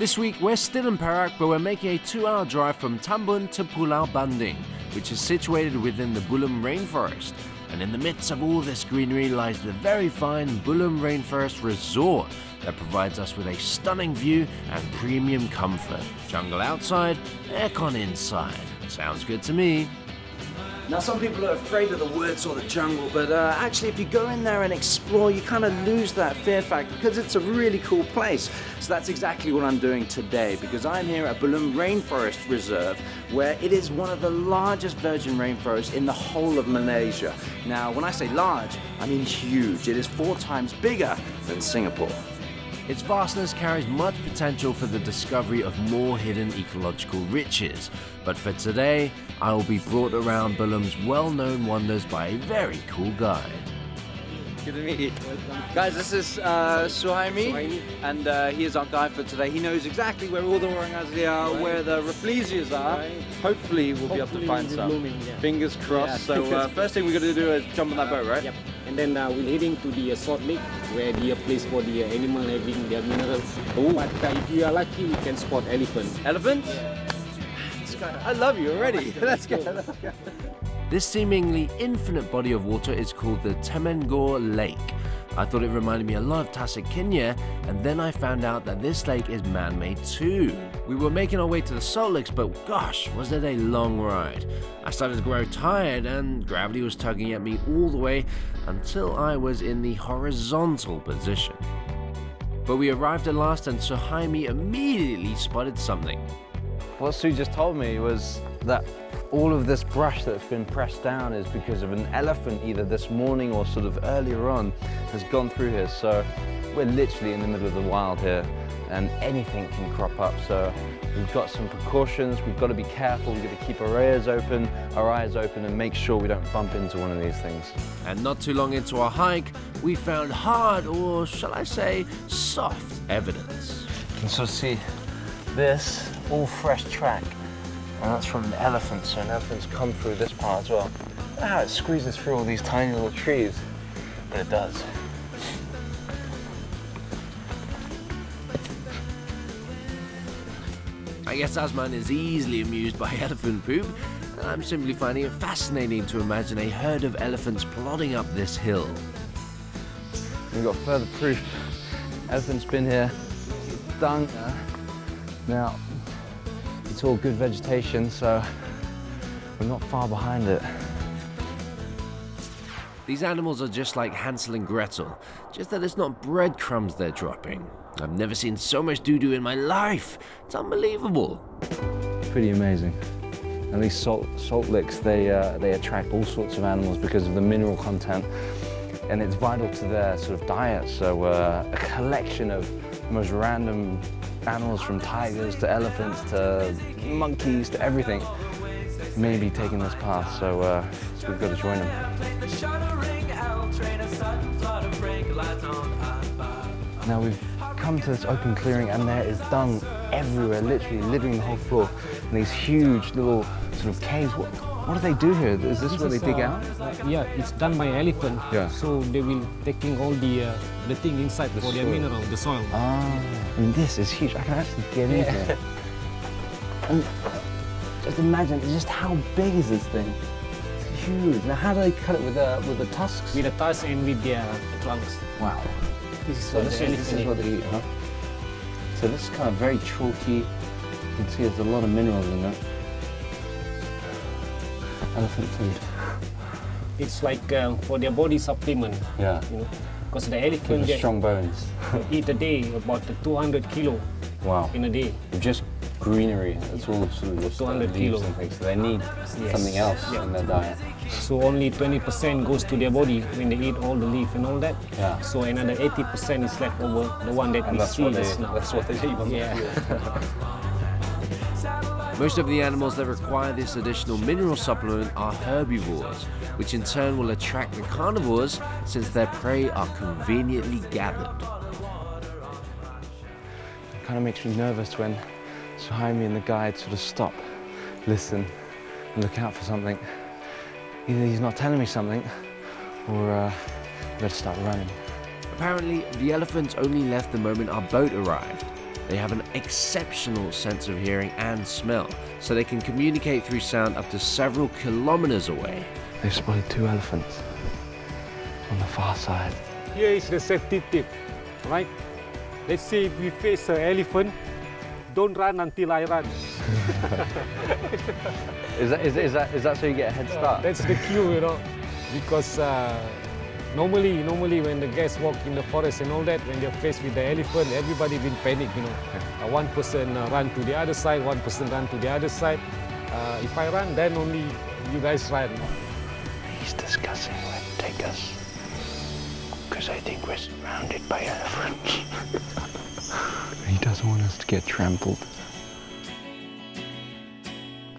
This week we're still in Perak, but we're making a 2-hour drive from Tambun to Pulau Banding, which is situated within the Bulum rainforest. And in the midst of all this greenery lies the very fine Bulum Rainforest Resort that provides us with a stunning view and premium comfort. Jungle outside, aircon inside. Sounds good to me. Now, some people are afraid of the woods or the jungle, but actually if you go in there and explore, you kind of lose that fear factor because it's a really cool place. So that's exactly what I'm doing today, because I'm here at Bulum Rainforest Reserve, where it is one of the largest virgin rainforests in the whole of Malaysia. Now, when I say large, I mean huge. It is 4 times bigger than Singapore. Its vastness carries much potential for the discovery of more hidden ecological riches. But for today, I will be brought around Bulum's well-known wonders by a very cool guide. Good to meet you. Guys, this is Suhaimi, and he is our guide for today. He knows exactly where all the orangutangs are, where the rafflesias are. Hopefully we'll be able to find some. Blooming, yeah. Fingers crossed. Yeah. So first thing we're going to do is jump on that boat, right? Yep. And then we're heading to the salt lake, where the place for the animal having their minerals. Ooh. But if you are lucky, you can spot elephant. Elephant? I love you already. Let's go. This seemingly infinite body of water is called the Temengor Lake. I thought it reminded me a lot of Tasik, Kenya, and then I found out that this lake is man-made too. We were making our way to the salt licks, but gosh, was it a long ride. I started to grow tired and gravity was tugging at me all the way until I was in the horizontal position. But we arrived at last and Suhaimi immediately spotted something. What Sue just told me was that all of this brush that's been pressed down is because of an elephant either this morning or sort of earlier on has gone through here. So we're literally in the middle of the wild here and anything can crop up. So we've got some precautions, we've got to be careful, we've got to keep our eyes open and make sure we don't bump into one of these things. And not too long into our hike, we found hard, or shall I say, soft evidence. You can sort of see this, all fresh track. And that's from an elephant, so an elephant's come through this part as well. Look how it squeezes through all these tiny little trees, but it does. I guess Asman is easily amused by elephant poop, and I'm simply finding it fascinating to imagine a herd of elephants plodding up this hill. We've got further proof. Elephant's been here, dung. Now, it's all good vegetation, so we're not far behind it. These animals are just like Hansel and Gretel, just that it's not breadcrumbs they're dropping. I've never seen so much doo-doo in my life. It's unbelievable. Pretty amazing. And these salt licks, they attract all sorts of animals because of the mineral content, and it's vital to their sort of diet. So a collection of the most random animals, from tigers to elephants to monkeys to everything, may be taking this path, so we've got to join them. Now we've come to this open clearing and there is dung everywhere, literally littering the whole floor, and these huge little sort of caves. What do they do here? Is this where they dig out? Yeah, it's done by elephant. Yeah. So they will taking all the thing inside for their mineral, the soil. Ah, and this is huge. I can actually get in here. And just imagine just how big is this thing? It's huge. Now, how do they cut it with the tusks? With the tusks and with their trunks. Wow. So this is what they eat, huh? So this is kind of very chalky. You can see there's a lot of minerals in there. Elephant food. It's like for their body supplement. Yeah. You know, because the elephant strong bones. eat a day about 200 kilo. Wow. In a day. Just greenery. That's all sort of just 200 leaves kilos. and things. So they need something else in their diet. So only 20% goes to their body when they eat all the leaf and all that. Yeah. So another 80% is left over, the one that we see just now. That's what they leave on Yeah. the field. Most of the animals that require this additional mineral supplement are herbivores, which in turn will attract the carnivores since their prey are conveniently gathered. It kind of makes me nervous when Suhaimi and the guide sort of stop, listen, and look out for something. Either he's not telling me something, or we better start running. Apparently, the elephants only left the moment our boat arrived. They have an exceptional sense of hearing and smell, so they can communicate through sound up to several kilometers away. They've spotted 2 elephants on the far side. Here is the safety tip, right? Let's say if we face an elephant, don't run until I run. Is that so you get a head start? That's the cue, you know, because normally when the guests walk in the forest and all that, when they're faced with the elephant, everybody will panic, you know. One person run to the other side, one person run to the other side. If I run, then only you guys run. He's discussing where to take us, because I think we're surrounded by elephants. He doesn't want us to get trampled.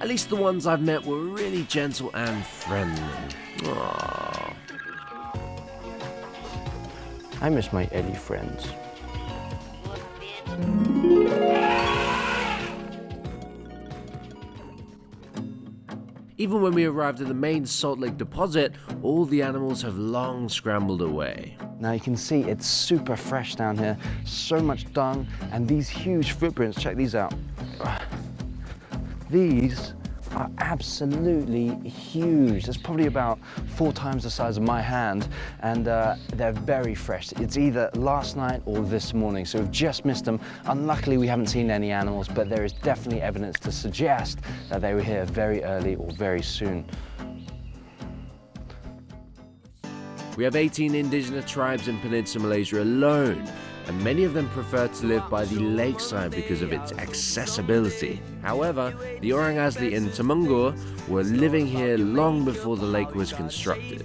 At least the ones I've met were really gentle and friendly. Aww. I miss my Eddie friends. Even when we arrived at the main Salt Lake deposit, all the animals have long scrambled away. Now you can see it's super fresh down here, so much dung, and these huge footprints, check these out. These are absolutely huge. There's probably about 4 times the size of my hand, and they're very fresh. It's either last night or this morning, so we've just missed them. Unluckily, we haven't seen any animals, but there is definitely evidence to suggest that they were here very early or very soon. We have 18 indigenous tribes in Peninsula Malaysia alone, and many of them prefer to live by the lakeside because of its accessibility. However, the Orang Asli in Temenggur were living here long before the lake was constructed.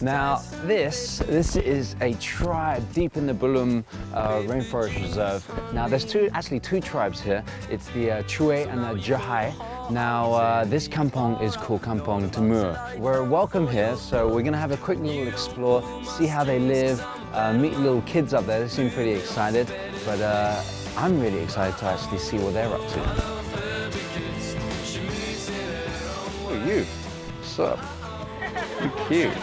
Now, this is a tribe deep in the Belum Rainforest Reserve. Now, there's actually two tribes here. It's the Chui and the Jahai. Now, this kampong is called Kampong Timur. We're welcome here, so we're going to have a quick little explore, see how they live, meet little kids up there. They seem pretty excited, but I'm really excited to actually see what they're up to. Who are you? What's up? You're cute.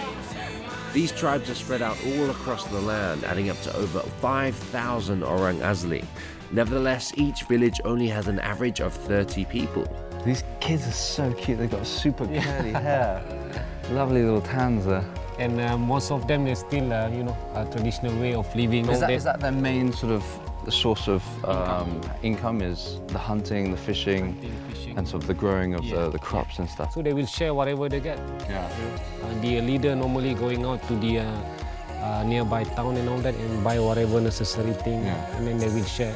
These tribes are spread out all across the land, adding up to over 5,000 Orang Asli. Nevertheless, each village only has an average of 30 people. These kids are so cute. They've got super curly hair. Lovely little tans there. And most of them is still, you know, a traditional way of living. Is that their main sort of source of income? Is the hunting, the fishing, and sort of the growing of the crops and stuff? So they will share whatever they get. Yeah. The leader normally going out to the nearby town and all that and buy whatever necessary thing, and then they will share.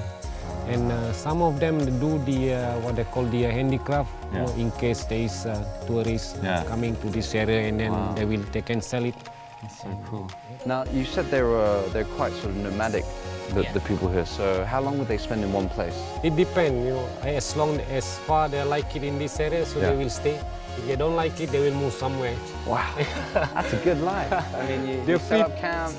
And some of them do the what they call the handicraft, you know, in case there is tourists coming to this area, and then they can sell it. That's so cool. Now you said they're quite sort of nomadic, the people here. So how long would they spend in one place? It depends, you know. As far they like it in this area, so they will stay. If they don't like it, they will move somewhere. Wow, that's a good life. I mean, you set up camp,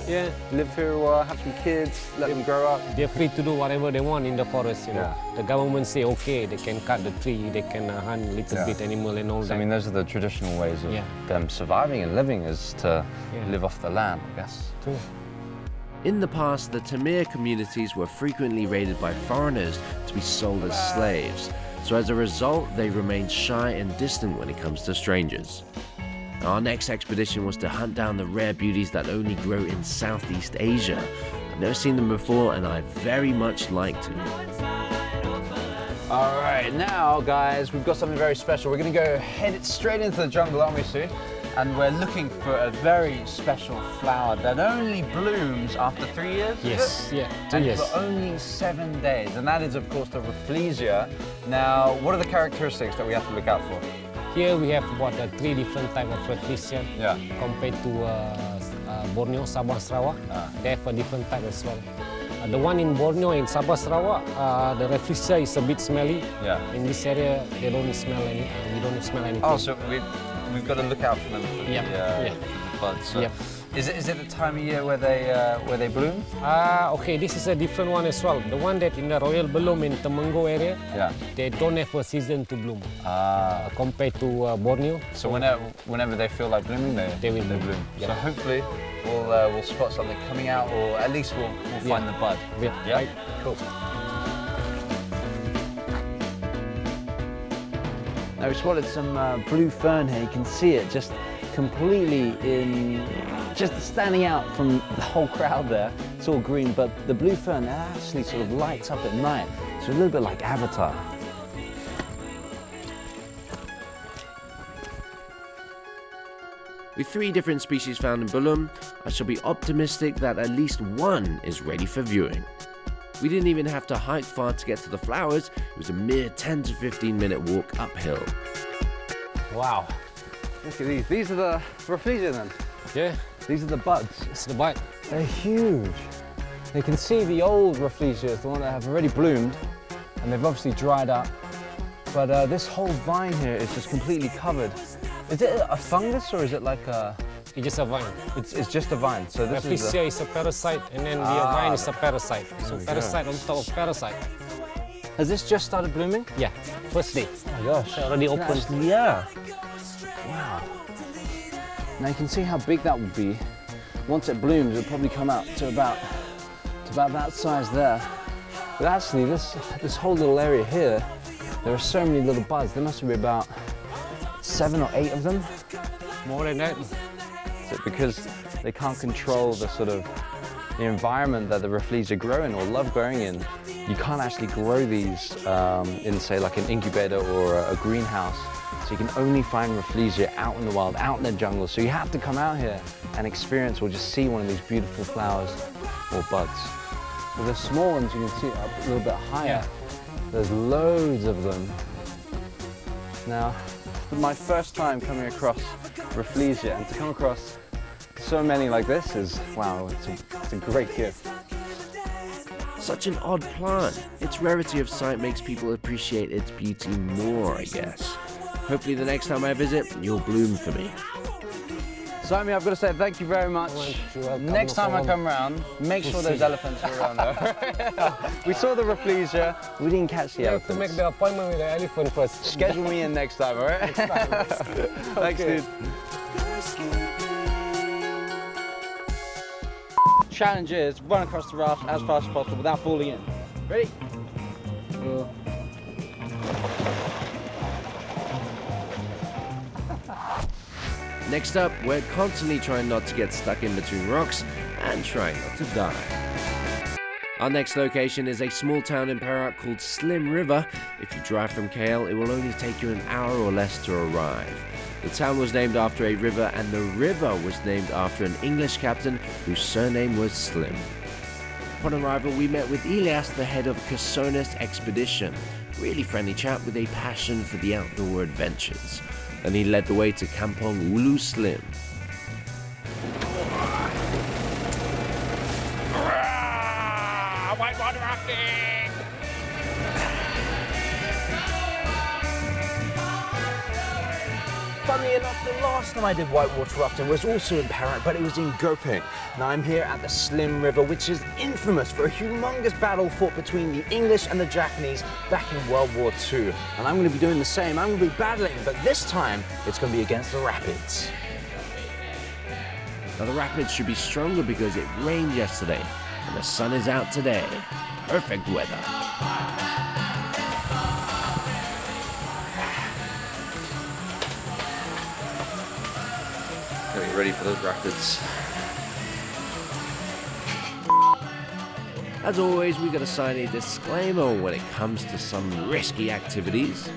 live here a while, have some kids, let them grow up. They're free to do whatever they want in the forest, you know. The government say, okay, they can cut the tree, they can hunt a little bit animal and all that. I mean, those are the traditional ways of them surviving and living, is to live off the land, I guess. True. In the past, the Tamir communities were frequently raided by foreigners to be sold as slaves. So as a result, they remained shy and distant when it comes to strangers. Our next expedition was to hunt down the rare beauties that only grow in Southeast Asia. I've never seen them before, and I'd very much like to. All right, now guys, we've got something very special. We're gonna go head straight into the jungle, aren't we, Sue? And we're looking for a very special flower that only blooms after 3 years? Yes, 2 years. For only 7 days, and that is, of course, the Rafflesia. Now, what are the characteristics that we have to look out for? Here we have about 3 different types of Rafflesia compared to Borneo, Sabah, Sarawak. They have a different type as well. The one in Borneo and Sabah, Sarawak, the Rafflesia is a bit smelly. In this area, they don't smell any. We don't smell anything. Oh, so we've got to look out for them for the buds. So is it the time of year where they bloom? Okay, this is a different one as well. The one that in the Royal Belum in Temenggur area, they don't have a season to bloom compared to Borneo. So whenever they feel like blooming, they will bloom. So hopefully we'll spot something coming out, or at least we'll find the bud. Right. Cool. Now we spotted some blue fern here. You can see it just completely just standing out from the whole crowd there. It's all green, but the blue fern actually sort of lights up at night. So a little bit like Avatar. With 3 different species found in Belum, I shall be optimistic that at least one is ready for viewing. We didn't even have to hike far to get to the flowers. It was a mere 10 to 15 minute walk uphill. Wow. Look at these. These are the Rafflesia then? Yeah, These are the buds. it's the bud. They're huge. You can see the old Rafflesias, the one that have already bloomed, and they've obviously dried up. But this whole vine here is just completely covered. Is it a fungus or is it like a... It's just a vine. It's just a vine. So this Rafflesia is a parasite, and then the vine is a parasite. So parasite on top of parasite. Has this just started blooming? Yeah, first day. Oh my gosh. It's already open. Yeah. Wow. Now you can see how big that would be. Once it blooms, it'll probably come out to about that size there. But actually, this whole little area here, there are so many little buds. There must be about 7 or 8 of them. More than that. So because they can't control the sort of the environment that the Rafflesia grow in or love growing in, you can't actually grow these in, say, like an incubator or a greenhouse. So you can only find Rafflesia out in the wild, out in the jungle. So you have to come out here and experience or just see one of these beautiful flowers or buds. But the small ones you can see up a little bit higher. Yeah. There's loads of them. Now, my first time coming across Rafflesia, and to come across so many like this is, wow, it's a great gift. Such an odd plant. Its rarity of sight makes people appreciate its beauty more, I guess. Hopefully the next time I visit, you'll bloom for me. Simon, I've got to say thank you very much. Next time I come around, make sure those elephants are around there. We saw the Rafflesia, we didn't catch the You have to elephants. make the appointment with the elephant first. Schedule me in next time, all right? Thanks, dude. Challenge is run across the raft as fast as possible without falling in. Ready? Next up, we're constantly trying not to get stuck in between rocks and trying not to die. Our next location is a small town in Perak called Slim River. If you drive from KL, it will only take you an hour or less to arrive. The town was named after a river, and the river was named after an English captain whose surname was Slim. Upon arrival, we met with Elias, the head of Kesonis expedition. Really friendly chap with a passion for the outdoor adventures. And he led the way to Kampong Ulu Slim. Whitewater rafting! Funnily enough, the last time I did whitewater rafting was also in Perak, but it was in Gopeng. Now I'm here at the Slim River, which is infamous for a humongous battle fought between the English and the Japanese back in World War II. And I'm going to be doing the same. I'm going to be battling, but this time it's going to be against the rapids. Now the rapids should be stronger because it rained yesterday and the sun is out today. Perfect weather. Getting ready for those rapids. As always, we gotta sign a disclaimer when it comes to some risky activities.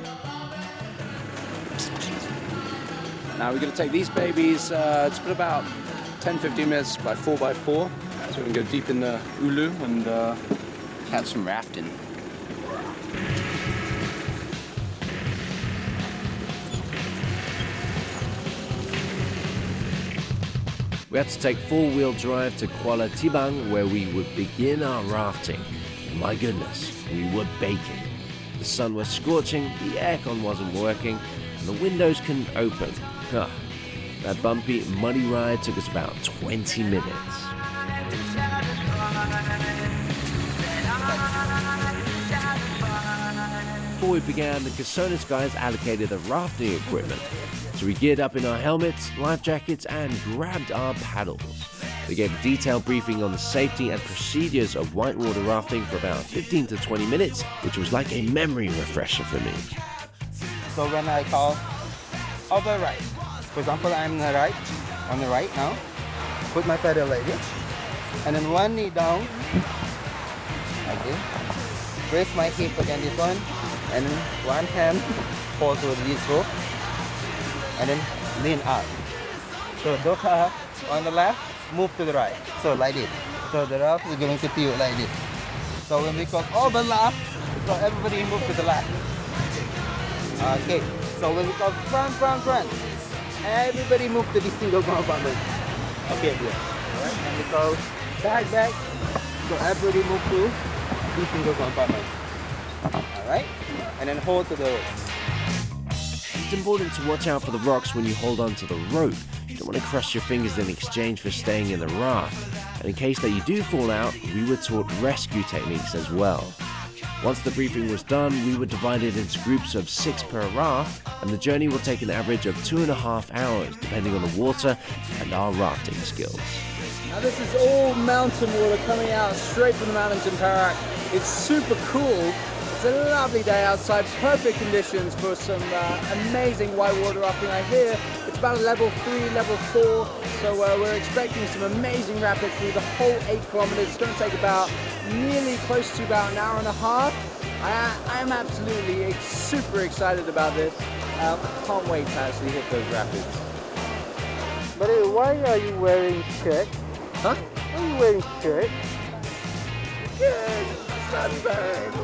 Now we're going to take these babies, it's been about 10-15 minutes by 4x4. So we can go deep in the Ulu and have some rafting. We had to take four-wheel drive to Kuala Tibang where we would begin our rafting. My goodness, we were baking. The sun was scorching, the aircon wasn't working, and the windows couldn't open. That bumpy, muddy ride took us about 20 minutes. Before we began, the Kesonis guys allocated the rafting equipment. So we geared up in our helmets, life jackets, and grabbed our paddles. They gave a detailed briefing on the safety and procedures of whitewater rafting for about 15 to 20 minutes, which was like a memory refresher for me. So when I call over right, for example, I'm on the right now, put my pedal like this, and then one knee down, like this, raise my hip against this one, and then one hand hold to this rope, and then lean up. So those are on the left, move to the right, so like this. So the rope is going to tilt like this. So when we go overlap, so everybody move to the left. Okay, so when we go front, everybody move to the single compartment. Okay, good. Alright, and we go back, so everybody move to the single compartment. Alright, and then hold to the rope. It's important to watch out for the rocks when you hold on to the rope. You don't want to crush your fingers in exchange for staying in the raft. And in case that you do fall out, we were taught rescue techniques as well. Once the briefing was done, we were divided into groups of 6 per raft, and the journey will take an average of 2.5 hours, depending on the water and our rafting skills. Now this is all mountain water coming out straight from the mountains in Perak. It's super cool. It's a lovely day outside, perfect conditions for some amazing whitewater rafting. I hear it's about a level 3, level 4, so we're expecting some amazing rapids through the whole 8 kilometers. It's going to take about nearly close to about an hour and a half. I am absolutely super excited about this. I can't wait to actually hit those rapids. But why are you wearing shirt? Huh? Why are you wearing shirt? Good sunburn.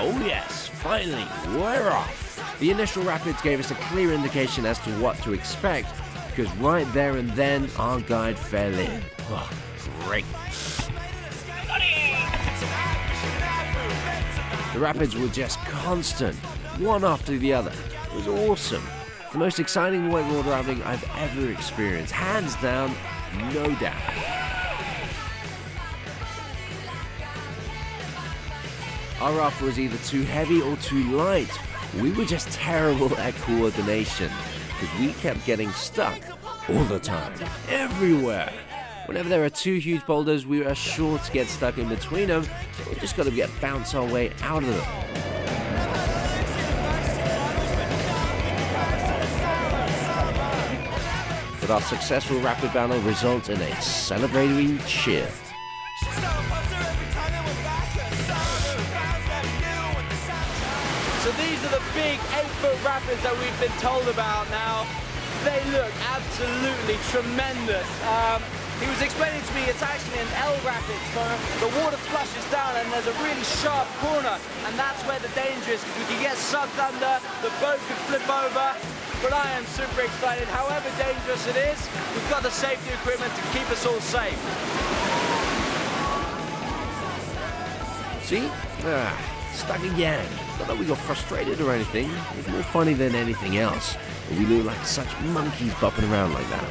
Oh yes, finally, we're off! The initial rapids gave us a clear indication as to what to expect, because right there and then, our guide fell in. Oh, great. The rapids were just constant, one after the other. It was awesome. The most exciting whitewater rafting I've ever experienced. Hands down, no doubt. Our raft was either too heavy or too light. We were just terrible at coordination, because we kept getting stuck all the time, everywhere. Whenever there are 2 huge boulders, we are sure to get stuck in between them, so we just got to bounce our way out of them. But our successful rapid battle results in a celebratory cheer. So these are the big 8-foot rapids that we've been told about now. They look absolutely tremendous. He was explaining to me it's actually an L rapid, so the water flushes down and there's a really sharp corner, and that's where the danger is, because we can get sucked under, the boat could flip over. But I am super excited. However dangerous it is, we've got the safety equipment to keep us all safe. See? Stuck again. Not that we got frustrated or anything. It was more funny than anything else. But we looked like such monkeys bopping around like that.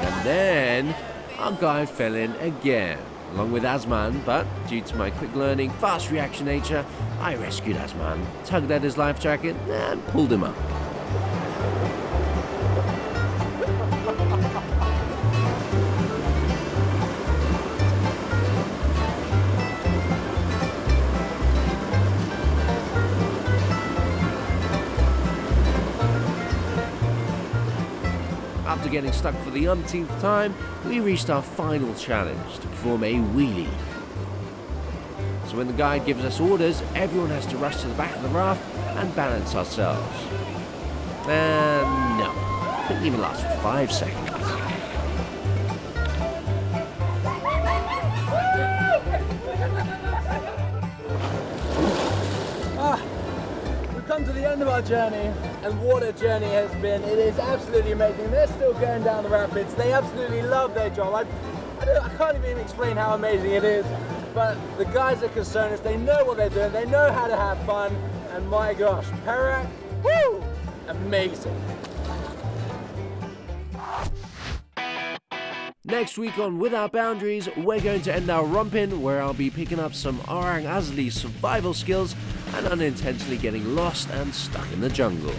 And then our guide fell in again, along with Asman, but due to my quick learning, fast reaction nature, I rescued Asman, tugged at his life jacket, and pulled him up. After getting stuck for the umpteenth time, we reached our final challenge to perform a wheelie. So when the guide gives us orders, everyone has to rush to the back of the raft and balance ourselves. And no, couldn't even last for 5 seconds. We've come to the end of our journey, and what a journey has been. It is absolutely amazing. They're still going down the rapids. They absolutely love their job. I can't even explain how amazing it is, but the guys are concerned. They know what they're doing. They know how to have fun, and my gosh, Perak, woo, amazing. Next week on With Our Boundaries, we're going to end our romping, where I'll be picking up some Orang Asli survival skills and unintentionally getting lost and stuck in the jungle.